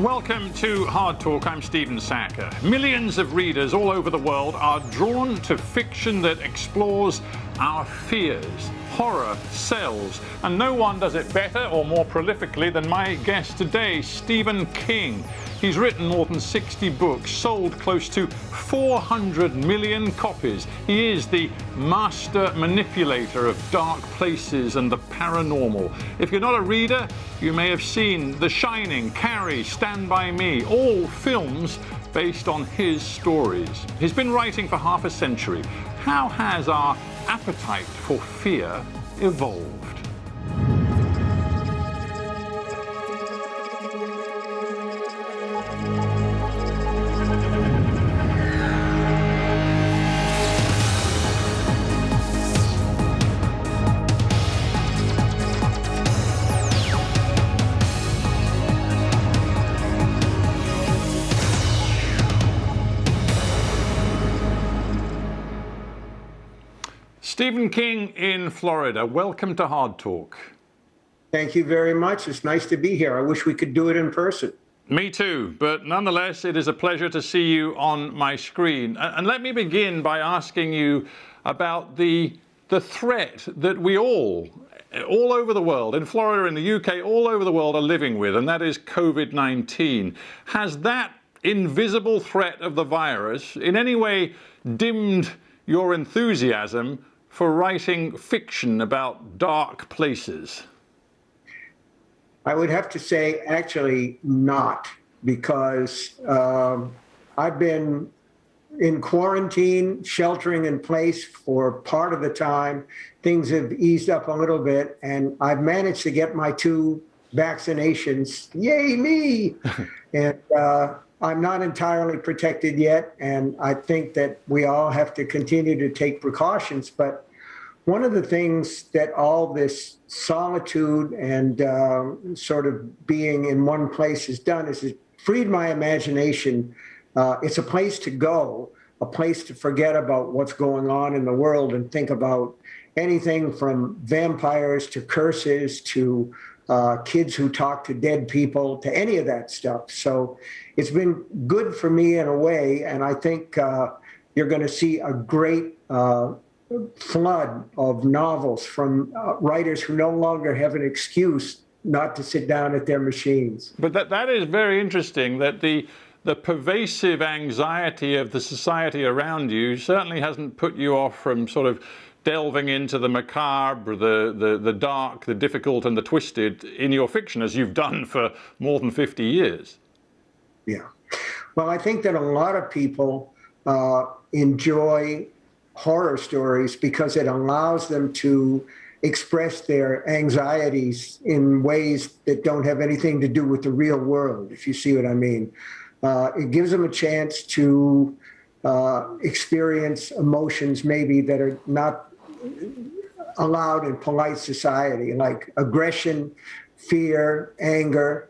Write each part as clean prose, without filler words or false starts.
Welcome to Hard Talk. I'm Stephen Sackur. Millions of readers all over the world are drawn to fiction that explores our fears. Horror sells, and no one does it better or more prolifically than my guest today, Stephen King. He's written more than 60 books, sold close to 400 million copies. He is the master manipulator of dark places and the paranormal. If you're not a reader, you may have seen The Shining, Carrie, Stand By Me, all films based on his stories. He's been writing for half a century. How has our appetite for fear evolved? Stephen King in Florida, welcome to Hard Talk. Thank you very much. It's nice to be here. I wish we could do it in person. Me too, but nonetheless, it is a pleasure to see you on my screen. And let me begin by asking you about the threat that we all over the world, in Florida, in the UK, all over the world are living with, and that is COVID-19. Has that invisible threat of the virus in any way dimmed your enthusiasm for writing fiction about dark places? I would have to say actually not, because I've been in quarantine, sheltering in place for part of the time. Things have eased up a little bit, and I've managed to get my 2 vaccinations. Yay me! And I'm not entirely protected yet, and I think that we all have to continue to take precautions. But one of the things that all this solitude and sort of being in one place has done is it freed my imagination. It's a place to go, a place to forget about what's going on in the world and think about anything from vampires to curses to kids who talk to dead people, to any of that stuff. So it's been good for me in a way, and I think you're going to see a great flood of novels from writers who no longer have an excuse not to sit down at their machines. But that is very interesting, that the pervasive anxiety of the society around you certainly hasn't put you off from sort of delving into the macabre, the dark, the difficult and the twisted in your fiction, as you've done for more than 50 years. Yeah. Well, I think that a lot of people enjoy horror stories because it allows them to express their anxieties in ways that don't have anything to do with the real world, if you see what I mean. It gives them a chance to experience emotions maybe that are not allowed in polite society, like aggression, fear, anger.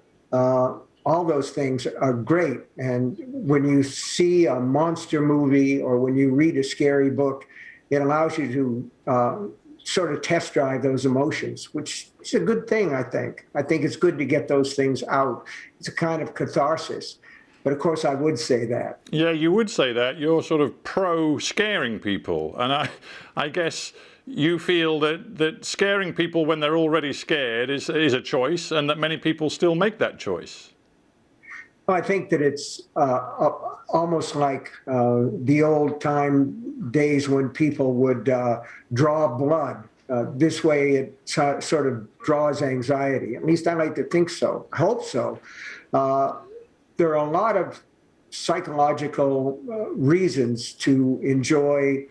All those things are great. And when you see a monster movie or when you read a scary book, it allows you to sort of test drive those emotions, which is a good thing, I think. I think it's good to get those things out. It's a kind of catharsis. But of course, I would say that. Yeah, you would say that. You're sort of pro scaring people. And I guess you feel that scaring people when they're already scared is a choice, and that many people still make that choice. I think that it's almost like the old time days when people would draw blood. This way it sort of draws anxiety. At least I like to think so. I hope so. There are a lot of psychological reasons to enjoy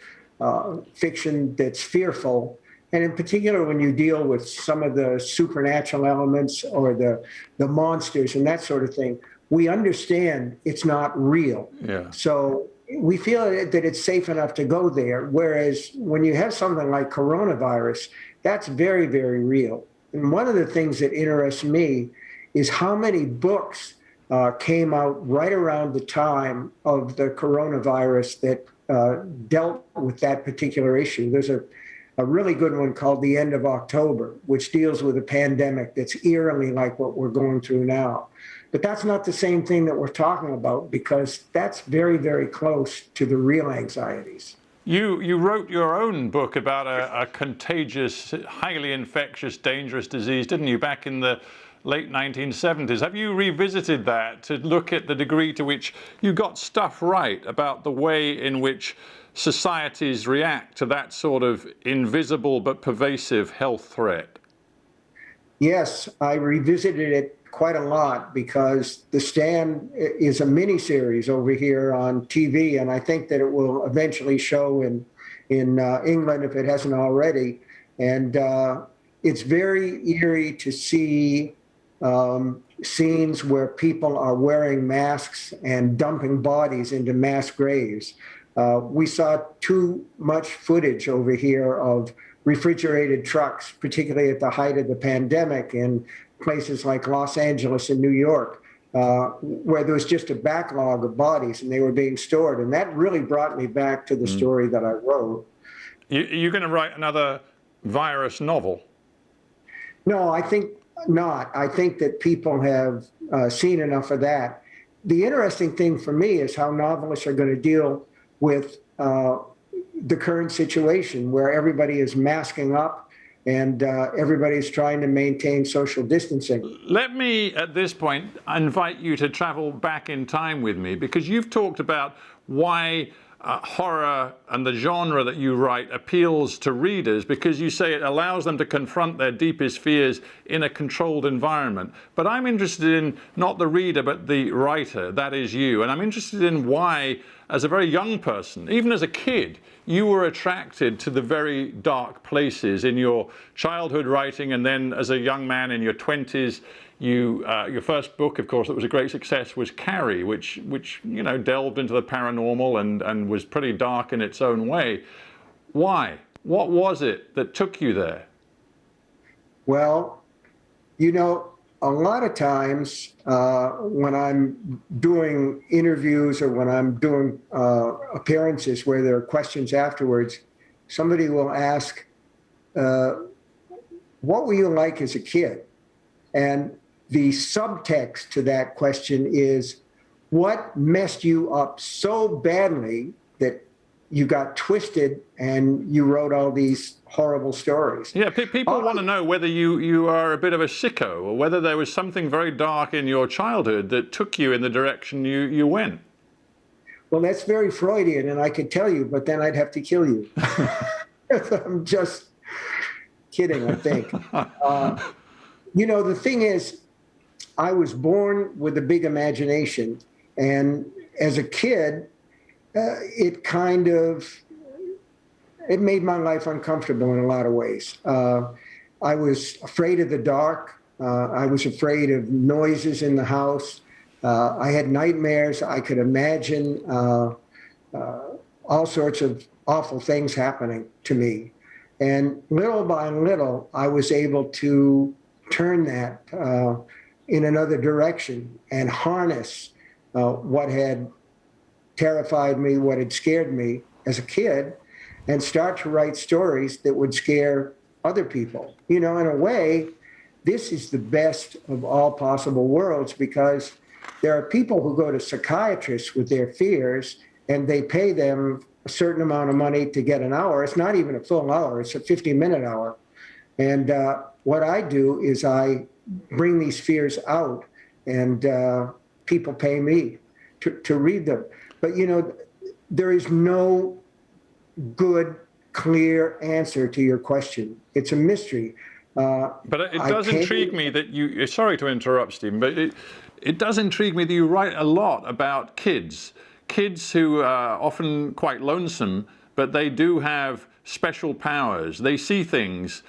fiction that's fearful. And in particular, when you deal with some of the supernatural elements or the monsters and that sort of thing, we understand it's not real. Yeah. So we feel that it's safe enough to go there. Whereas when you have something like coronavirus, that's very, very real. And one of the things that interests me is how many books came out right around the time of the coronavirus that dealt with that particular issue. There's a really good one called The End of October, which deals with a pandemic that's eerily like what we're going through now. But that's not the same thing that we're talking about, because that's very, very close to the real anxieties. You wrote your own book about a contagious, highly infectious, dangerous disease, didn't you, back in the late 1970s? Have you revisited that to look at the degree to which you got stuff right about the way in which societies react to that sort of invisible but pervasive health threat? Yes, I revisited it quite a lot, because The Stand is a miniseries over here on TV, and I think that it will eventually show in England if it hasn't already. And it's very eerie to see scenes where people are wearing masks and dumping bodies into mass graves. We saw too much footage over here of refrigerated trucks, particularly at the height of the pandemic in places like Los Angeles and New York, where there was just a backlog of bodies and they were being stored. And that really brought me back to the story that I wrote. You're going to write another virus novel? No, I think not. I think that people have seen enough of that. The interesting thing for me is how novelists are going to deal with the current situation, where everybody is masking up and everybody's trying to maintain social distancing. Let me, at this point, invite you to travel back in time with me, because you've talked about why horror and the genre that you write appeals to readers, because you say it allows them to confront their deepest fears in a controlled environment. But I'm interested in not the reader, but the writer, that is you. And I'm interested in why, as a very young person, even as a kid, you were attracted to the very dark places in your childhood writing, and then as a young man in your 20s, your first book, of course, that was a great success was Carrie, which you know, delved into the paranormal and was pretty dark in its own way. Why? What was it that took you there? Well, you know, a lot of times when I'm doing interviews or when I'm doing appearances where there are questions afterwards, somebody will ask, what were you like as a kid? And the subtext to that question is, what messed you up so badly that you got twisted and you wrote all these horrible stories? Yeah, people want to know whether you are a bit of a sicko, or whether there was something very dark in your childhood that took you in the direction you went. Well, that's very Freudian, and I could tell you, but then I'd have to kill you. I'm just kidding, I think. You know, the thing is, I was born with a big imagination, and as a kid, it made my life uncomfortable in a lot of ways. I was afraid of the dark. I was afraid of noises in the house. I had nightmares. I could imagine all sorts of awful things happening to me. And little by little, I was able to turn that in another direction and harness what had terrified me, what had scared me as a kid, and start to write stories that would scare other people. You know, in a way, this is the best of all possible worlds, because there are people who go to psychiatrists with their fears and they pay them a certain amount of money to get an hour. It's not even a full hour, it's a 50-minute hour. And what I do is I bring these fears out, and people pay me to read them. But, you know, there is no good, clear answer to your question. It's a mystery. But it does intrigue me that you, sorry to interrupt, Stephen, but it does intrigue me that you write a lot about kids who are often quite lonesome, but they do have special powers. They see things,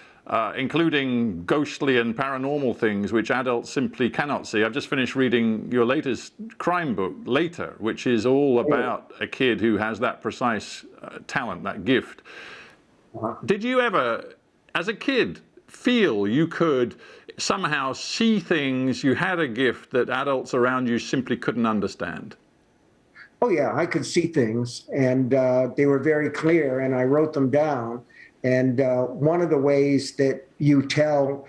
including ghostly and paranormal things, which adults simply cannot see. I've just finished reading your latest crime book, Later, which is all about a kid who has that precise talent, that gift. Did you ever, as a kid, feel you could somehow see things, you had a gift that adults around you simply couldn't understand? Oh yeah, I could see things, and they were very clear, and I wrote them down. And one of the ways that you tell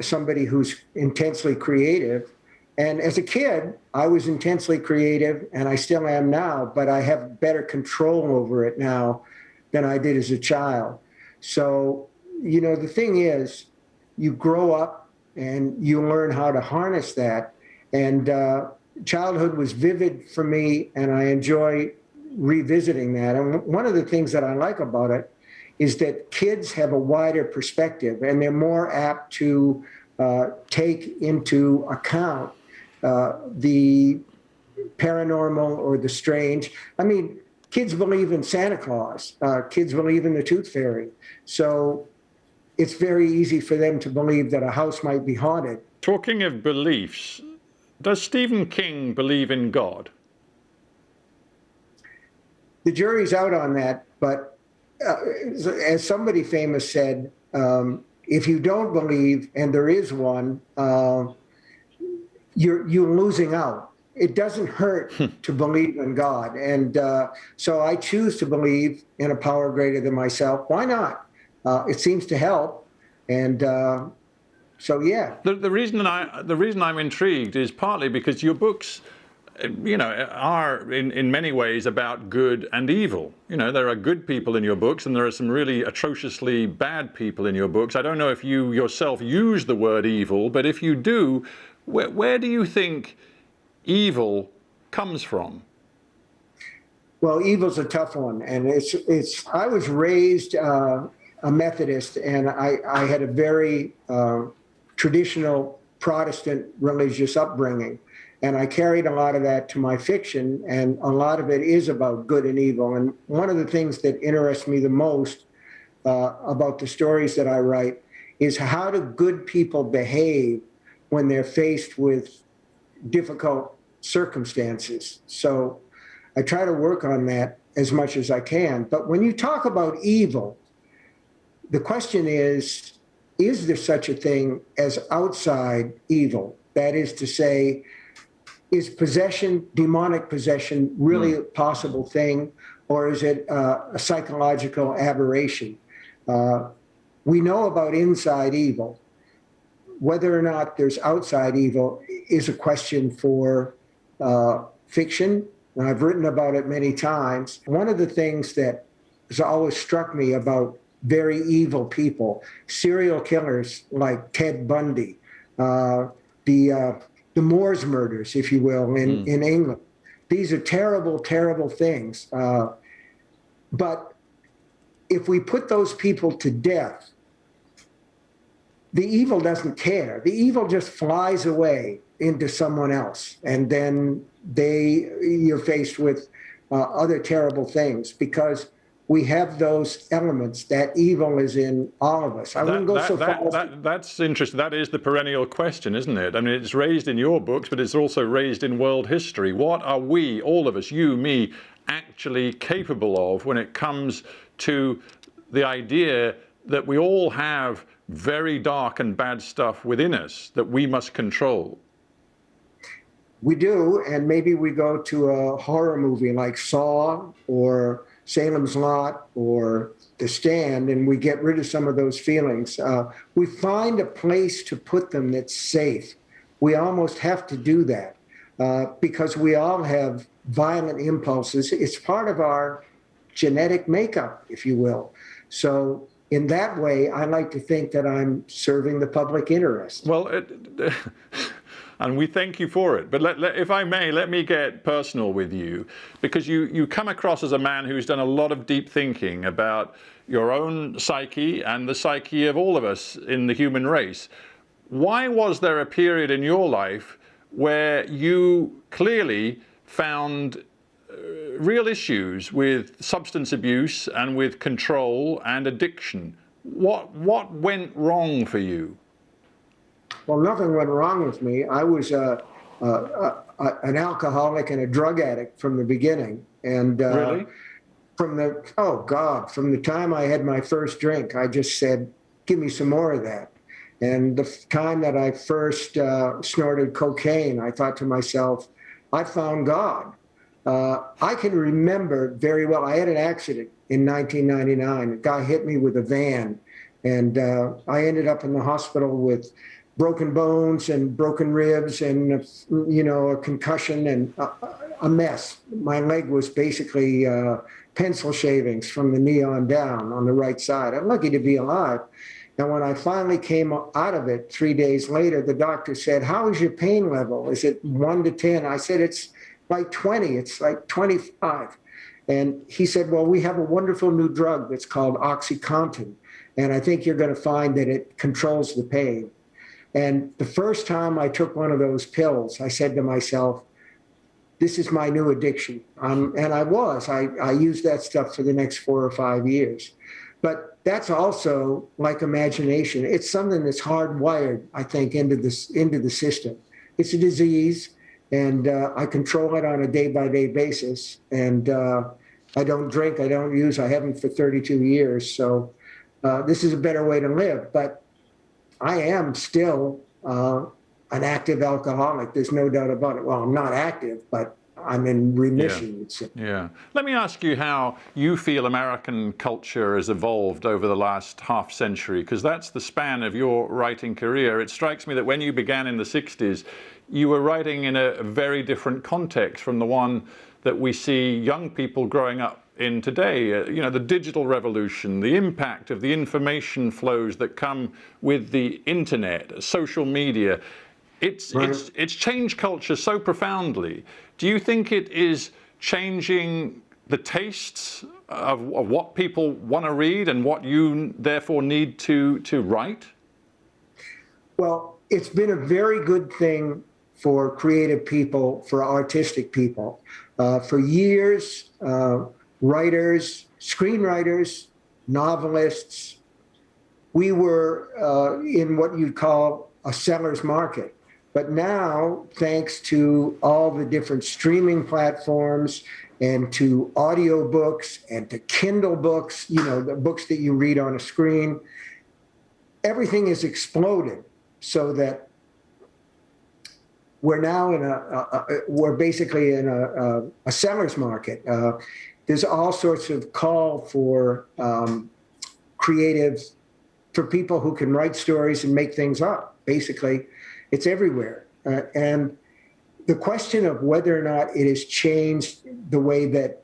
somebody who's intensely creative And as a kid, I was intensely creative, and I still am now, but I have better control over it now than I did as a child. So, the thing is, you grow up and you learn how to harness that. And childhood was vivid for me, and I enjoy revisiting that. And one of the things that I like about it is that kids have a wider perspective, and they're more apt to take into account the paranormal or the strange. I mean, kids believe in Santa Claus. Kids believe in the Tooth Fairy. So it's very easy for them to believe that a house might be haunted. Talking of beliefs, does Stephen King believe in God? The jury's out on that, but as somebody famous said, if you don't believe and there is one, you're losing out. It doesn't hurt to believe in God. And so I choose to believe in a power greater than myself. Why not? It seems to help. And so, yeah. The reason I'm intrigued is partly because your books, are in many ways about good and evil. There are good people in your books, and there are some really atrociously bad people in your books. I don't know if you yourself use the word evil, but if you do, where do you think evil comes from? Well, evil's a tough one, and it's. I was raised a Methodist, and I had a very traditional Protestant religious upbringing, and I carried a lot of that to my fiction, and a lot of it is about good and evil. And one of the things that interests me the most about the stories that I write is how do good people behave when they're faced with difficult circumstances. So I try to work on that as much as I can. But when you talk about evil, the question is there such a thing as outside evil? That is to say, is possession, demonic possession, really a possible thing, or is it a psychological aberration? We know about inside evil. Whether or not there's outside evil is a question for fiction, and I've written about it many times. One of the things that has always struck me about very evil people, serial killers like Ted Bundy, the Moors murders, if you will, in England. These are terrible, terrible things. But if we put those people to death, the evil doesn't care. The evil just flies away into someone else. And then you're faced with other terrible things because we have those elements. That evil is in all of us. I wouldn't go so far. That's interesting. That is the perennial question, isn't it? I mean, it's raised in your books, but it's also raised in world history. What are we, all of us, you, me, actually capable of when it comes to the idea that we all have very dark and bad stuff within us that we must control? We do, and maybe we go to a horror movie like Saw or Salem's Lot or The Stand, and we get rid of some of those feelings. We find a place to put them that's safe. We almost have to do that because we all have violent impulses. It's part of our genetic makeup, if you will. So in that way, I like to think that I'm serving the public interest. Well, and we thank you for it. But if I may, let me get personal with you, because you come across as a man who's done a lot of deep thinking about your own psyche and the psyche of all of us in the human race. Why was there a period in your life where you clearly found real issues with substance abuse and with control and addiction? What went wrong for you? Well, nothing went wrong with me. I was an alcoholic and a drug addict from the beginning. And really? From the time I had my first drink, I just said, give me some more of that. And the time that I first snorted cocaine, I thought to myself, I found God. I can remember very well, I had an accident in 1999. A guy hit me with a van, and I ended up in the hospital with broken bones and broken ribs and, a concussion and a mess. My leg was basically pencil shavings from the knee on down on the right side. I'm lucky to be alive. And when I finally came out of it 3 days later, the doctor said, "How is your pain level? Is it 1 to 10? I said, "It's like 20. It's like 25. And he said, "Well, we have a wonderful new drug that's called OxyContin. And I think you're going to find that it controls the pain." And the first time I took one of those pills, I said to myself, this is my new addiction. And I used that stuff for the next 4 or 5 years. But that's also like imagination. It's something that's hardwired, I think, into the system. It's a disease, and I control it on a day-by-day basis. And I don't drink, I don't use, I haven't for 32 years. So this is a better way to live. But I am still an active alcoholic. There's no doubt about it. Well, I'm not active, but I'm in remission. Yeah. Let me ask you how you feel American culture has evolved over the last half century, because that's the span of your writing career. It strikes me that when you began in the 60s, you were writing in a very different context from the one that we see young people growing up in today. The digital revolution, the impact of the information flows that come with the internet, social media. It's changed culture so profoundly. Do you think it is changing the tastes of what people want to read and what you therefore need to write? Well, it's been a very good thing for creative people, for artistic people. For years, writers, screenwriters, novelists, we were in what you'd call a seller's market. But now, thanks to all the different streaming platforms and to audiobooks and to Kindle books, the books that you read on a screen, everything has exploded so that we're now we're basically in a seller's market. There's all sorts of call for creatives, for people who can write stories and make things up. Basically, it's everywhere. And the question of whether or not it has changed the way that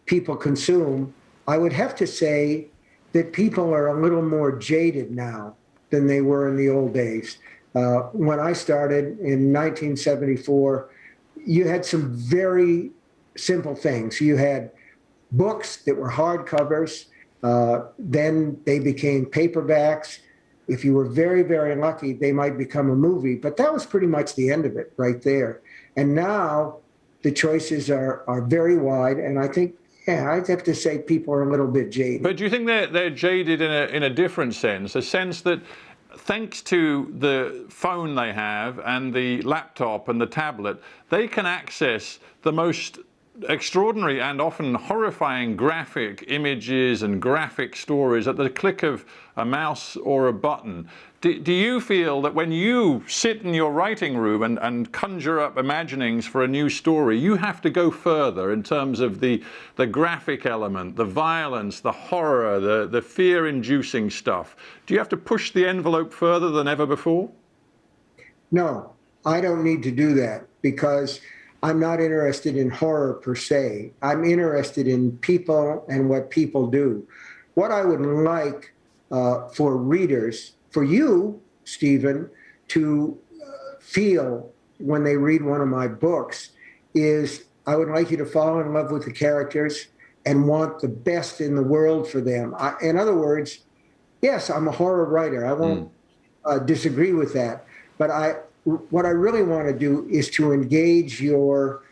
people consume, I would have to say that people are a little more jaded now than they were in the old days. When I started in 1974, you had some very simple things. You had books that were hardcovers. Then they became paperbacks. If you were very, very lucky, they might become a movie. But that was pretty much the end of it right there. And now the choices are very wide. And I think, I'd have to say people are a little bit jaded. But do you think they're jaded in a different sense? A sense that thanks to the phone they have and the laptop and the tablet, they can access the most extraordinary and often horrifying graphic images and graphic stories at the click of a mouse or a button. Do you feel that when you sit in your writing room and conjure up imaginings for a new story, you have to go further in terms of the graphic element, the violence, the horror, the fear-inducing stuff? Do you have to push the envelope further than ever before? No, I don't need to do that, because I'm not interested in horror per se. I'm interested in people and what people do. What I would like for readers, for you, Stephen, to feel when they read one of my books is I would like you to fall in love with the characters and want the best in the world for them. In other words, yes, I'm a horror writer. I won't disagree with that. But what I really want to do is to engage your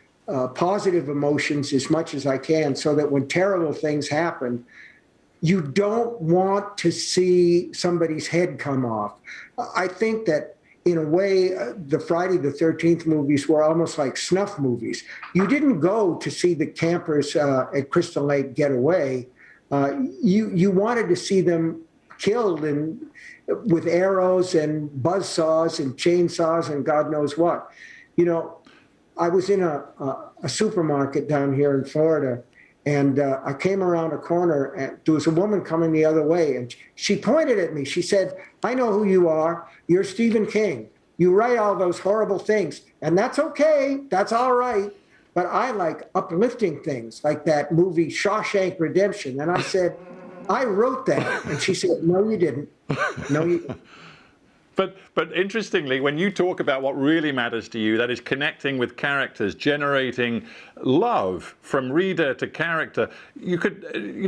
positive emotions as much as I can, so that when terrible things happen, you don't want to see somebody's head come off. I think that in a way, the Friday the 13th movies were almost like snuff movies. You didn't go to see the campers at Crystal Lake get away. You wanted to see them killed and with arrows and buzzsaws and chainsaws and God knows what. I was in a supermarket down here in Florida, And I came around a corner, and there was a woman coming the other way, and she pointed at me. She said, "I know who you are. You're Stephen King. You write all those horrible things, and that's okay. That's all right. But I like uplifting things, like that movie Shawshank Redemption." And I said, "I wrote that." And she said, "No, you didn't. No, you didn't." But interestingly, when you talk about what really matters to you, that is connecting with characters, generating love from reader to character, you could,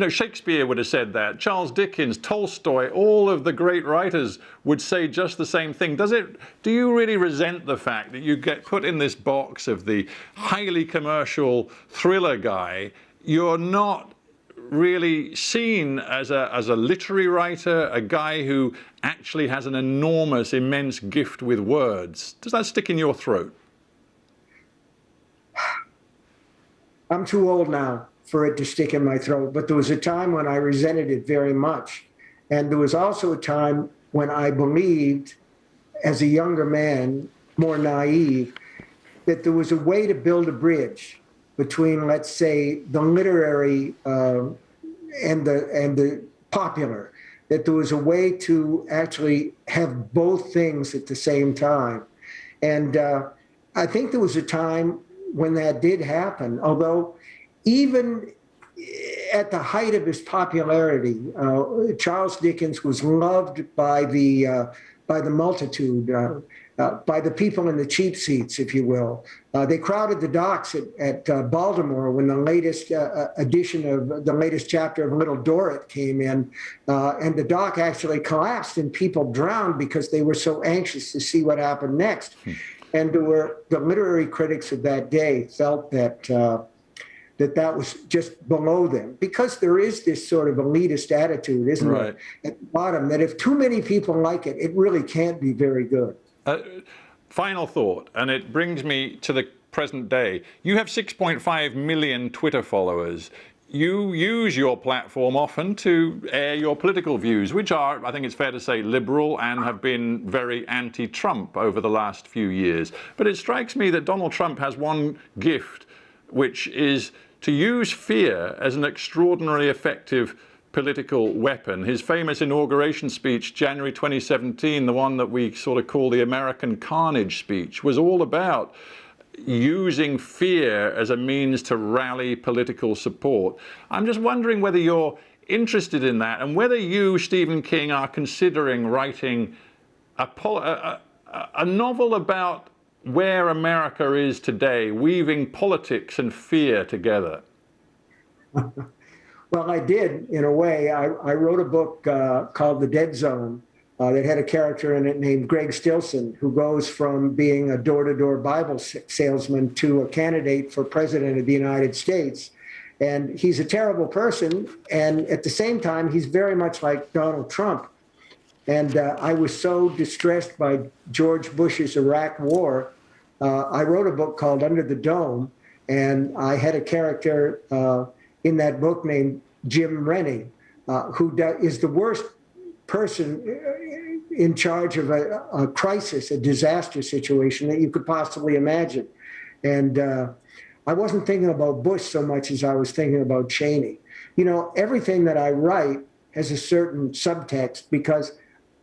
Shakespeare would have said that. Charles Dickens, Tolstoy, all of the great writers would say just the same thing. Do you really resent the fact that you get put in this box of the highly commercial thriller guy? You're not really seen as a literary writer, a guy who actually has an enormous, immense gift with words. Does that stick in your throat? I'm too old now for it to stick in my throat, but there was a time when I resented it very much. And there was also a time when I believed, as a younger man, more naive, that there was a way to build a bridge between, let's say, the literary and the popular, that there was a way to actually have both things at the same time. And I think there was a time when that did happen, although even at the height of his popularity, Charles Dickens was loved by the multitude, by the people in the cheap seats, if you will. They crowded the docks at Baltimore when the latest edition of the latest chapter of Little Dorrit came in, and the dock actually collapsed and people drowned because they were so anxious to see what happened next. And there were the literary critics of that day felt that that was just below them, because there is this sort of elitist attitude, isn't right. it, at the bottom, that if too many people like it, it really can't be very good. Final thought, and it brings me to the present day. You have 6.5 million Twitter followers. You use your platform often to air your political views, which are, I think it's fair to say, liberal and have been very anti-Trump over the last few years. But it strikes me that Donald Trump has one gift, which is to use fear as an extraordinarily effective political weapon. His famous inauguration speech, January 2017, the one that we sort of call the American Carnage speech, was all about using fear as a means to rally political support. I'm just wondering whether you're interested in that, and whether you, Stephen King, are considering writing a novel about where America is today, weaving politics and fear together. Well, I did, in a way. I wrote a book called The Dead Zone that had a character in it named Greg Stilson, who goes from being a door-to-door Bible salesman to a candidate for president of the United States. And he's a terrible person, and at the same time, he's very much like Donald Trump. And I was so distressed by George Bush's Iraq War, I wrote a book called Under the Dome, and I had a character in that book named Jim Rennie, who is the worst person in charge of a crisis, a disaster situation that you could possibly imagine. And I wasn't thinking about Bush so much as I was thinking about Cheney. You know, everything that I write has a certain subtext, because,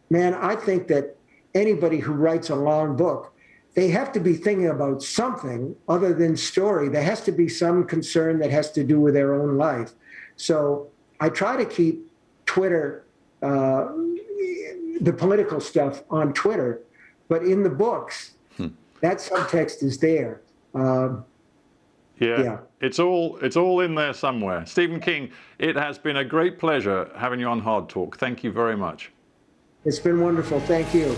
man, I think that anybody who writes a long book, they have to be thinking about something other than story. There has to be some concern that has to do with their own life. So I try to keep Twitter, the political stuff on Twitter, but in the books, that subtext is there. Yeah, it's all in there somewhere. Stephen King, it has been a great pleasure having you on Hard Talk. Thank you very much. It's been wonderful. Thank you.